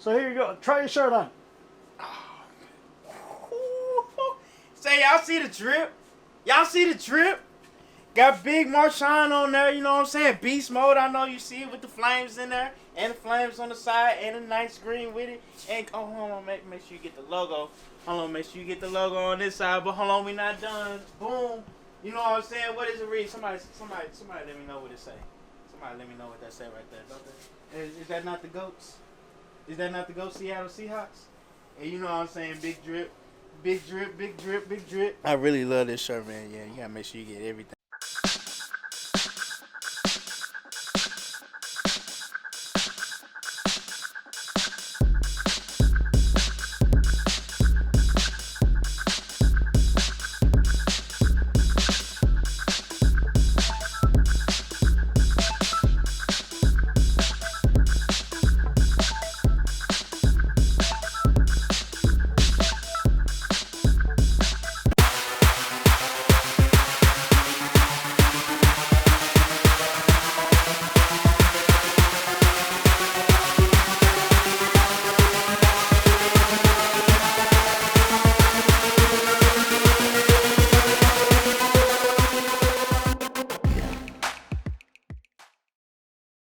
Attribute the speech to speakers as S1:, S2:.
S1: So here you go. Try your shirt on.
S2: Say, y'all see the drip? Y'all see the drip? Got Big Marshawn on there, you know what I'm saying? Beast mode, I know you see it with the flames in there. And the flames on the side and a nice green with it. And hold on, make sure you get the logo. Hold on, make sure you get the logo on this side. But hold on, we not done. Boom. You know what I'm saying? What does it read? Somebody let me know what it say. Somebody let me know what that say right there. Don't they? Is that not the GOATs? Is that not the GOAT Seattle Seahawks? And you know what I'm saying? Big drip. Big drip, big drip, big drip. I really love this shirt, man. Yeah, you gotta make sure you get everything.